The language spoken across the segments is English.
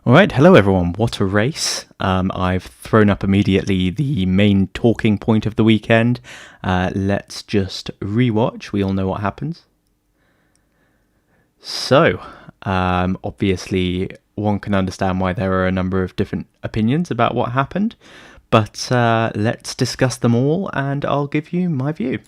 Alright, hello everyone, what a race. I've thrown up immediately the main talking point of the weekend. Let's just rewatch, we all know what happens. So, obviously one can understand why there are a number of different opinions about what happened, but let's discuss them all and I'll give you my view.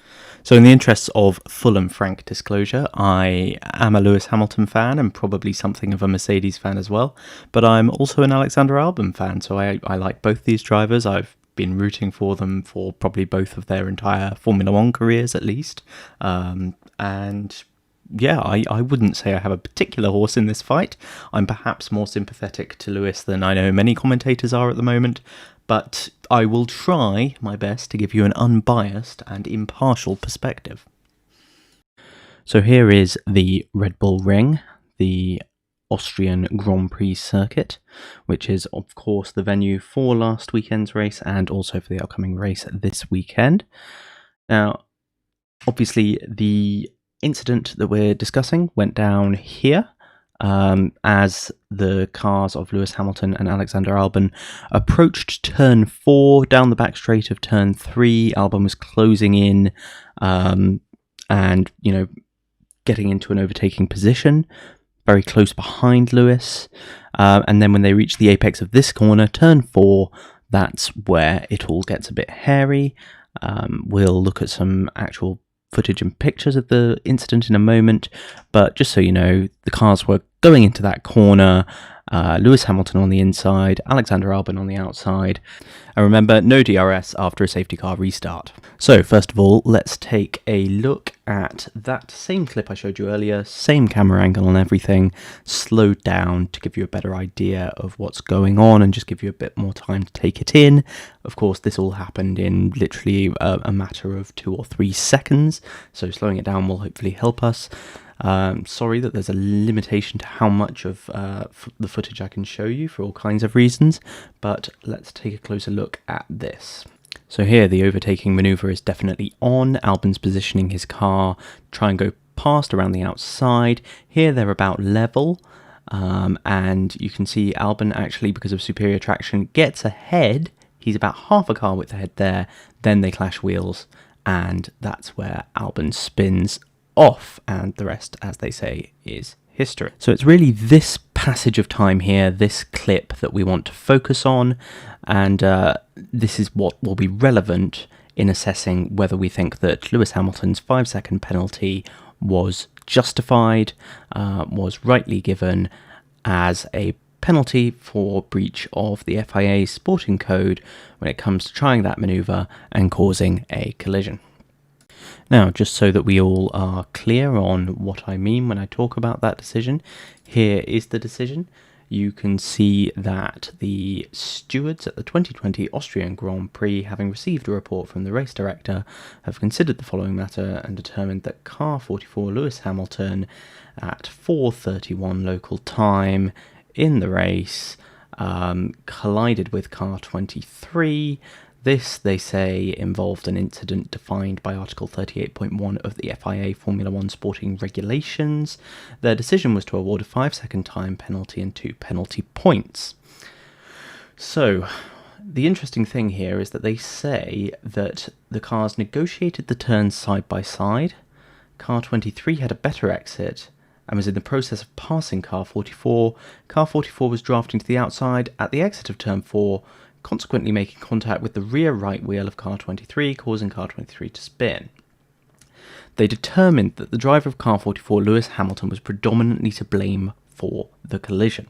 So in the interests of full and frank disclosure, I am a Lewis Hamilton fan and probably something of a Mercedes fan as well, but I'm also an Alexander Albon fan, so I like both these drivers. I've been rooting for them for probably both of their entire Formula One careers at least, and yeah, I wouldn't say I have a particular horse in this fight. I'm perhaps more sympathetic to Lewis than I know many commentators are at the moment, but I will try my best to give you an unbiased and impartial perspective. So here is the Red Bull Ring, the Austrian Grand Prix circuit, which is of course the venue for last weekend's race and also for the upcoming race this weekend. Now, obviously the incident that we're discussing went down here as the cars of Lewis Hamilton and Alexander Albon approached turn 4 down the back straight of turn 3. Albon was closing in and, getting into an overtaking position, very close behind Lewis. And then when they reach the apex of this corner, turn 4, that's where it all gets a bit hairy. We'll look at some actual footage and pictures of the incident in a moment, but just so you know, the cars were going into that corner, Lewis Hamilton on the inside, Alexander Albon on the outside, and remember, no DRS after a safety car restart. So first of all, let's take a look at that same clip I showed you earlier, same camera angle and everything, slowed down to give you a better idea of what's going on and just give you a bit more time to take it in. Of course, this all happened in literally a matter of 2 or 3 seconds, so slowing it down will hopefully help us. Sorry that there's a limitation to how much of the footage I can show you for all kinds of reasons, but let's take a closer look at this. So here the overtaking manoeuvre is definitely on. Albon's positioning his car, try and go past around the outside. Here they're about level, and you can see Albon actually, because of superior traction, gets ahead. He's about half a car width ahead there, then they clash wheels, and that's where Albon spins off, and the rest, as they say, is history. So it's really this passage of time here, this clip, that we want to focus on, and this is what will be relevant in assessing whether we think that Lewis Hamilton's 5-second penalty was justified, was rightly given as a penalty for breach of the FIA sporting code when it comes to trying that manoeuvre and causing a collision. Now, just so that we all are clear on what I mean when I talk about that decision, here is the decision. You can see that the stewards at the 2020 Austrian Grand Prix, having received a report from the race director, have considered the following matter and determined that car 44 Lewis Hamilton at 4:31 local time in the race collided with car 23. This, they say, involved an incident defined by Article 38.1 of the FIA Formula One sporting regulations. Their decision was to award a 5-second time penalty and 2 penalty points. So, the interesting thing here is that they say that the cars negotiated the turns side by side. Car 23 had a better exit and was in the process of passing car 44. Car 44 was drafting to the outside at the exit of turn 4, consequently making contact with the rear right wheel of car 23, causing car 23 to spin. They determined that the driver of car 44, Lewis Hamilton, was predominantly to blame for the collision.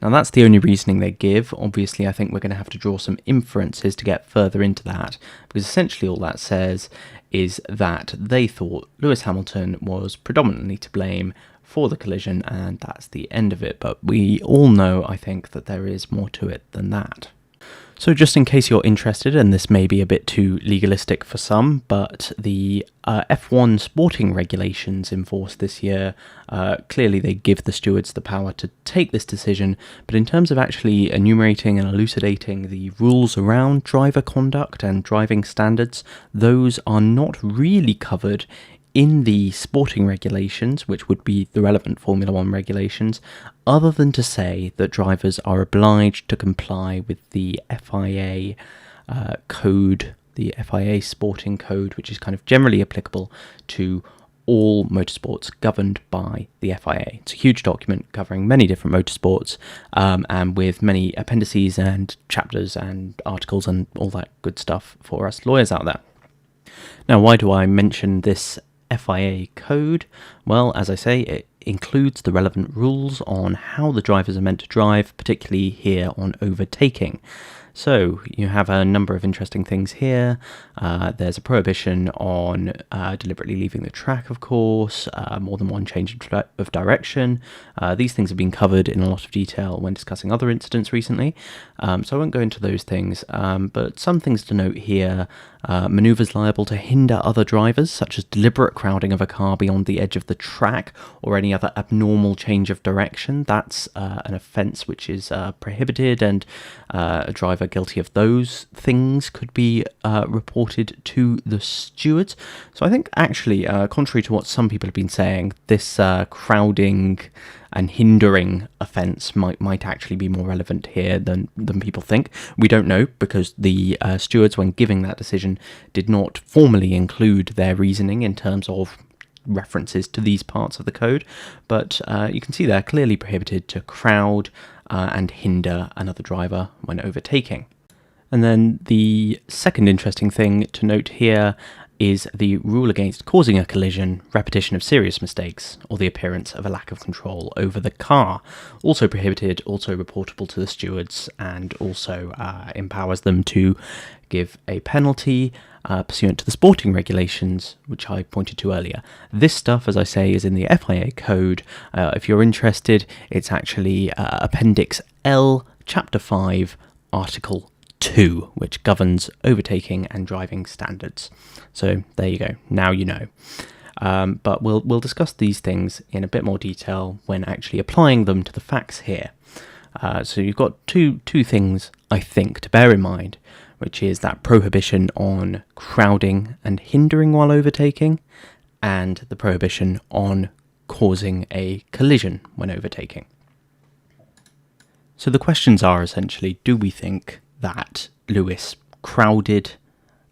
Now that's the only reasoning they give. Obviously, I think we're going to have to draw some inferences to get further into that, because essentially all that says is that they thought Lewis Hamilton was predominantly to blame for the collision, and that's the end of it. But we all know, I think, that there is more to it than that. So just in case you're interested, and this may be a bit too legalistic for some, but the F1 sporting regulations in force this year, clearly they give the stewards the power to take this decision, but in terms of actually enumerating and elucidating the rules around driver conduct and driving standards, those are not really covered in the sporting regulations, which would be the relevant Formula One regulations, other than to say that drivers are obliged to comply with the FIA code, the FIA sporting code, which is kind of generally applicable to all motorsports governed by the FIA. It's a huge document covering many different motorsports, and with many appendices and chapters and articles and all that good stuff for us lawyers out there. Now, why do I mention this FIA code? Well, as I say, it includes the relevant rules on how the drivers are meant to drive, particularly here on overtaking. So you have a number of interesting things here. There's a prohibition on deliberately leaving the track, of course, more than one change of direction. These things have been covered in a lot of detail when discussing other incidents recently, so I won't go into those things, but some things to note here. Manoeuvres liable to hinder other drivers, such as deliberate crowding of a car beyond the edge of the track or any other abnormal change of direction. That's an offence which is prohibited, and a driver guilty of those things could be reported to the stewards. So I think actually, contrary to what some people have been saying, this crowding and hindering offence might actually be more relevant here than people think. We don't know, because the stewards, when giving that decision, did not formally include their reasoning in terms of references to these parts of the code, but you can see they're clearly prohibited to crowd and hinder another driver when overtaking. And then the second interesting thing to note here is the rule against causing a collision, repetition of serious mistakes, or the appearance of a lack of control over the car. Also prohibited, also reportable to the stewards, and also empowers them to give a penalty pursuant to the sporting regulations, which I pointed to earlier. This stuff, as I say, is in the FIA code. If you're interested, it's actually Appendix L, Chapter 5, Article 2, which governs overtaking and driving standards. So there you go, now you know. But we'll discuss these things in a bit more detail when actually applying them to the facts here. So you've got two things, I think, to bear in mind, which is that prohibition on crowding and hindering while overtaking, and the prohibition on causing a collision when overtaking. So the questions are essentially, do we think that Lewis crowded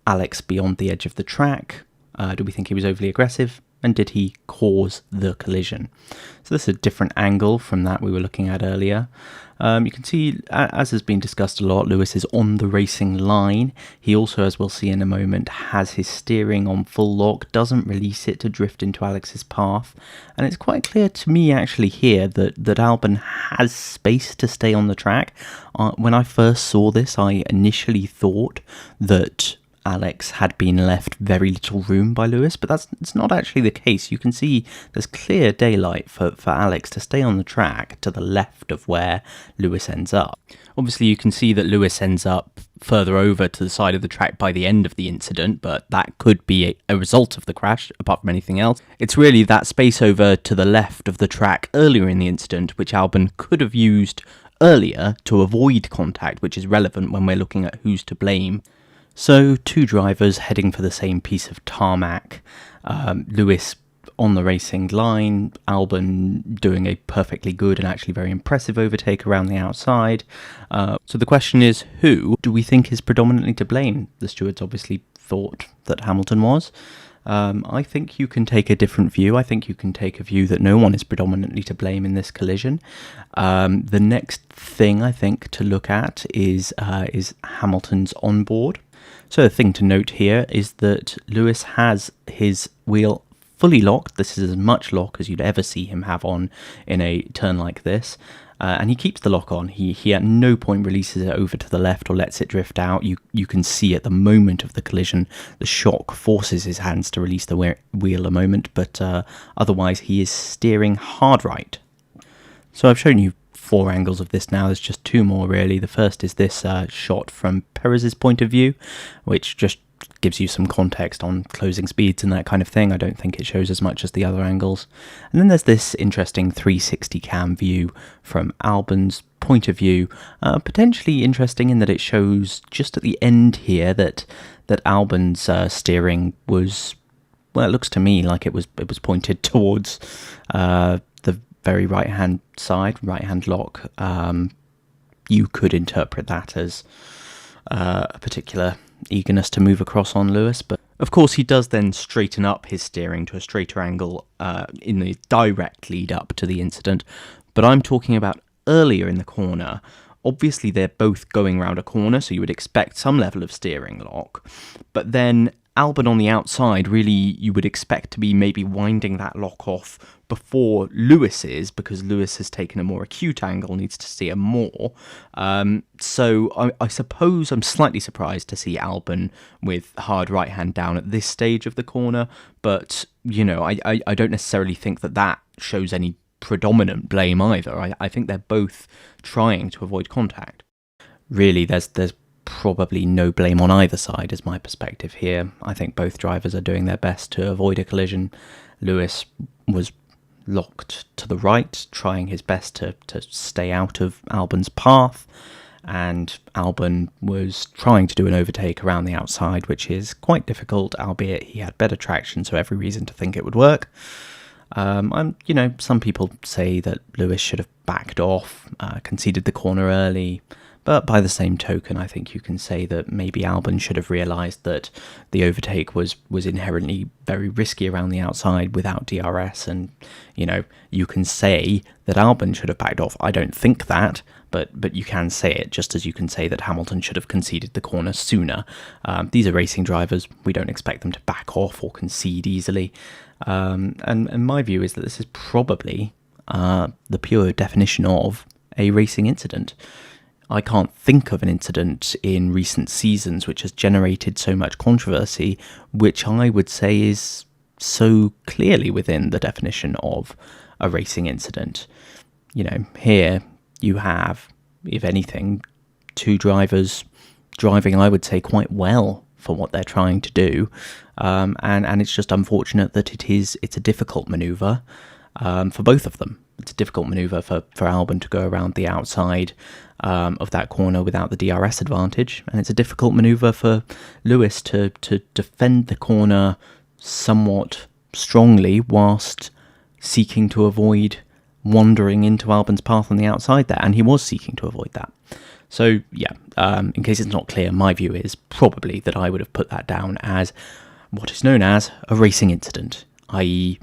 Alex beyond the edge of the track? Do we think he was overly aggressive? And did he cause the collision? So this is a different angle from that we were looking at earlier. You can see, as has been discussed a lot, Lewis is on the racing line. He also, as we'll see in a moment, has his steering on full lock, doesn't release it to drift into Alex's path. And it's quite clear to me actually here that Albon has space to stay on the track. When I first saw this, I initially thought that Alex had been left very little room by Lewis, but it's not actually the case. You can see there's clear daylight for Alex to stay on the track to the left of where Lewis ends up. Obviously, you can see that Lewis ends up further over to the side of the track by the end of the incident, but that could be a result of the crash, apart from anything else. It's really that space over to the left of the track earlier in the incident, which Albon could have used earlier to avoid contact, which is relevant when we're looking at who's to blame. So, two drivers heading for the same piece of tarmac, Lewis on the racing line, Albon doing a perfectly good and actually very impressive overtake around the outside. So the question is, who do we think is predominantly to blame? The stewards obviously thought that Hamilton was. I think you can take a different view. I think you can take a view that no one is predominantly to blame in this collision. The next thing I think to look at is Hamilton's onboard. So the thing to note here is that Lewis has his wheel fully locked. This is as much lock as you'd ever see him have on in a turn like this. And he keeps the lock on. He at no point releases it over to the left or lets it drift out. You can see at the moment of the collision, the shock forces his hands to release the wheel a moment, but otherwise he is steering hard right. So I've shown you 4 angles of this now. There's just 2 more really. The first is this shot from Perez's point of view, which just gives you some context on closing speeds and that kind of thing. I don't think it shows as much as the other angles. And then there's this interesting 360 cam view from Albon's point of view, potentially interesting in that it shows just at the end here that Albon's steering was well, it looks to me like it was pointed towards the very right-hand side, right-hand lock. You could interpret that as a particular eagerness to move across on Lewis, but of course he does then straighten up his steering to a straighter angle in the direct lead up to the incident. But I'm talking about earlier in the corner. Obviously they're both going round a corner, so you would expect some level of steering lock, but then Albon on the outside, really you would expect to be maybe winding that lock off before Lewis is, because Lewis has taken a more acute angle, needs to steer more. So I suppose I'm slightly surprised to see Albon with hard right hand down at this stage of the corner, but I don't necessarily think that shows any predominant blame either. I think they're both trying to avoid contact. Really, there's probably no blame on either side is my perspective here. I think both drivers are doing their best to avoid a collision. Lewis was locked to the right, trying his best to stay out of Albon's path, and Albon was trying to do an overtake around the outside, which is quite difficult, albeit he had better traction, so every reason to think it would work. Some people say that Lewis should have backed off, conceded the corner early, but by the same token, I think you can say that maybe Albon should have realised that the overtake was inherently very risky around the outside without DRS, and you can say that Albon should have backed off. I don't think that, but you can say it, just as you can say that Hamilton should have conceded the corner sooner. These are racing drivers. We don't expect them to back off or concede easily. And my view is that this is probably the pure definition of a racing incident. I can't think of an incident in recent seasons which has generated so much controversy, which I would say is so clearly within the definition of a racing incident. Here you have, if anything, two drivers driving, I would say, quite well for what they're trying to do. And it's just unfortunate that it's a difficult manoeuvre for both of them. It's a difficult manoeuvre for Albon to go around the outside of that corner without the DRS advantage, and it's a difficult manoeuvre for Lewis to defend the corner somewhat strongly whilst seeking to avoid wandering into Albon's path on the outside there, and he was seeking to avoid that. So in case it's not clear, my view is probably that I would have put that down as what is known as a racing incident, i.e.,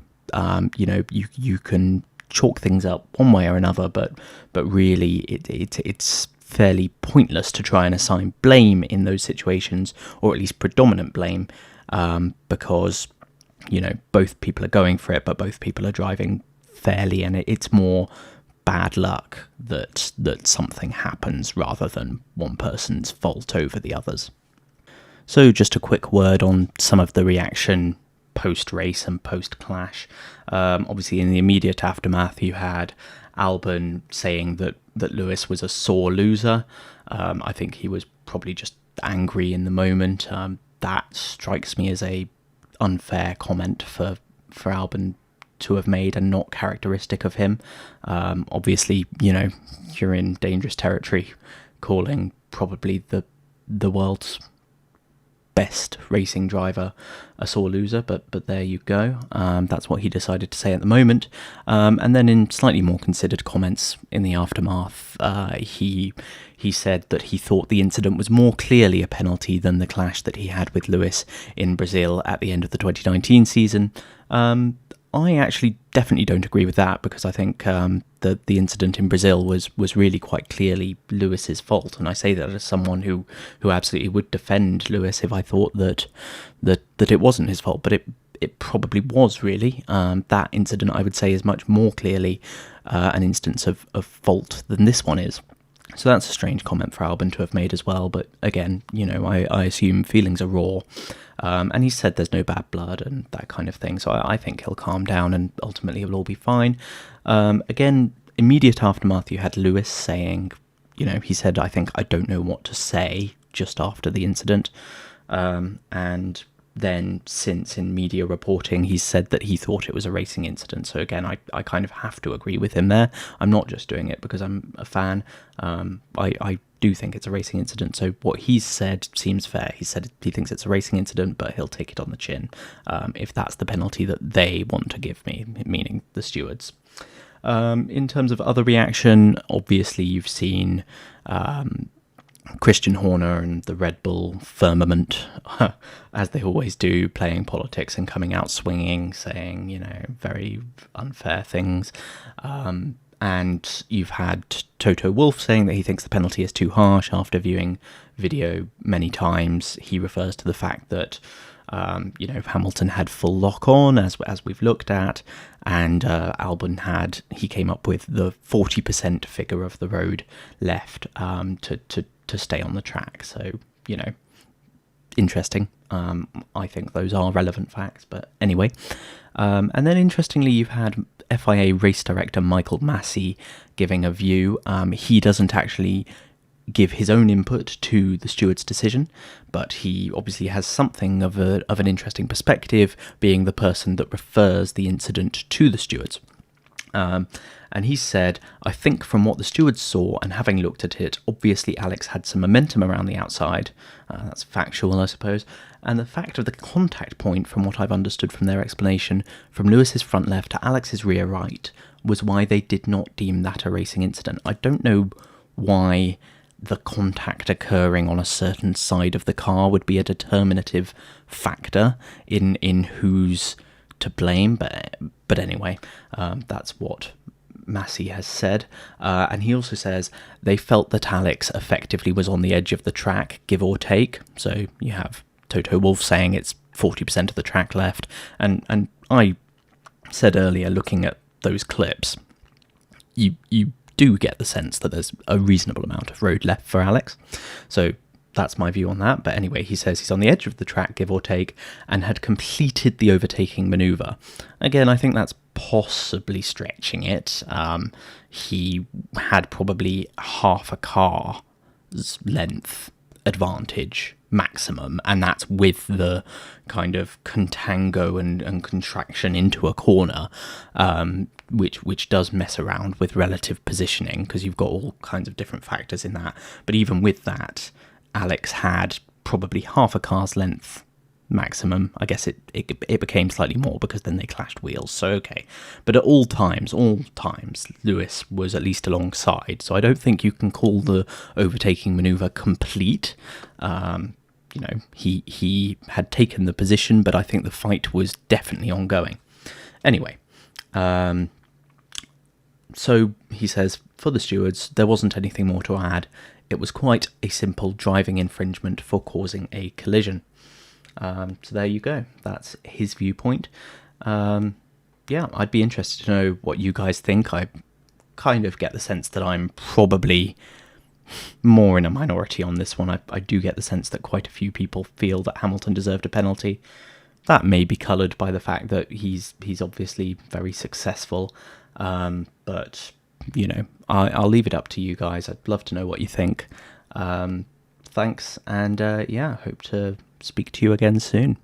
you can chalk things up one way or another, but really it's fairly pointless to try and assign blame in those situations, or at least predominant blame, because both people are going for it, but both people are driving fairly, and it's more bad luck that something happens rather than one person's fault over the others. So just a quick word on some of the reaction post-race and post-clash. Obviously, in the immediate aftermath, you had Albon saying that Lewis was a sore loser. I think he was probably just angry in the moment. That strikes me as a unfair comment for Albon to have made, and not characteristic of him. Obviously, you're in dangerous territory calling probably the world's best racing driver a sore loser, but there you go. That's what he decided to say at the moment. And then in slightly more considered comments in the aftermath, he said that he thought the incident was more clearly a penalty than the clash that he had with Lewis in Brazil at the end of the 2019 season. I actually definitely don't agree with that, because I think the incident in Brazil was really quite clearly Lewis's fault, and I say that as someone who absolutely would defend Lewis if I thought that it wasn't his fault, but it probably was really. That incident, I would say, is much more clearly an instance of fault than this one is. So that's a strange comment for Albon to have made as well, but again, I assume feelings are raw, and he said there's no bad blood and that kind of thing, so I think he'll calm down and ultimately it'll all be fine. Again, immediate aftermath, you had Lewis saying, he said, I don't know what to say, just after the incident, and then since in media reporting he's said that he thought it was a racing incident. So again, I kind of have to agree with him there. I'm not just doing it because I'm a fan. I do think it's a racing incident, so what he's said seems fair. He said he thinks it's a racing incident, but he'll take it on the chin if that's the penalty that they want to give me, meaning the stewards. In terms of other reaction, obviously you've seen Christian Horner and the Red Bull firmament, as they always do, playing politics and coming out swinging, saying, very unfair things. And you've had Toto Wolff saying that he thinks the penalty is too harsh after viewing video many times. He refers to the fact that, Hamilton had full lock on, as we've looked at, and Albon he came up with the 40% figure of the road left to stay on the track. So, interesting. I think those are relevant facts, but anyway. And then interestingly, you've had FIA race director Michael Massey giving a view. He doesn't actually give his own input to the steward's decision, but he obviously has something of an interesting perspective, being the person that refers the incident to the stewards. And he said, I think from what the stewards saw and having looked at it, obviously Alex had some momentum around the outside. That's factual, I suppose. And the fact of the contact point, from what I've understood from their explanation, from Lewis's front left to Alex's rear right, was why they did not deem that a racing incident. I don't know why the contact occurring on a certain side of the car would be a determinative factor in who's to blame, but anyway, that's what Massey has said. And he also says they felt that Alex effectively was on the edge of the track, give or take. So you have Toto Wolff saying it's 40% of the track left, and I said earlier, looking at those clips, you do get the sense that there's a reasonable amount of road left for Alex. So that's my view on that. But anyway, he says he's on the edge of the track, give or take, and had completed the overtaking manoeuvre. Again, I think that's possibly stretching it. He had probably half a car's length advantage maximum, and that's with the kind of contango and contraction into a corner, which does mess around with relative positioning, because you've got all kinds of different factors in that. But even with that, Alex had probably half a car's length maximum. I guess it became slightly more because then they clashed wheels, so okay. But at all times, Lewis was at least alongside, so I don't think you can call the overtaking manoeuvre complete. He had taken the position, but I think the fight was definitely ongoing. Anyway, so he says, for the stewards, there wasn't anything more to add. It was quite a simple driving infringement for causing a collision. So there you go. That's his viewpoint. I'd be interested to know what you guys think. I kind of get the sense that I'm probably more in a minority on this one. I do get the sense that quite a few people feel that Hamilton deserved a penalty. That may be coloured by the fact that he's obviously very successful. But, I'll leave it up to you guys. I'd love to know what you think. Thanks, and hope to speak to you again soon.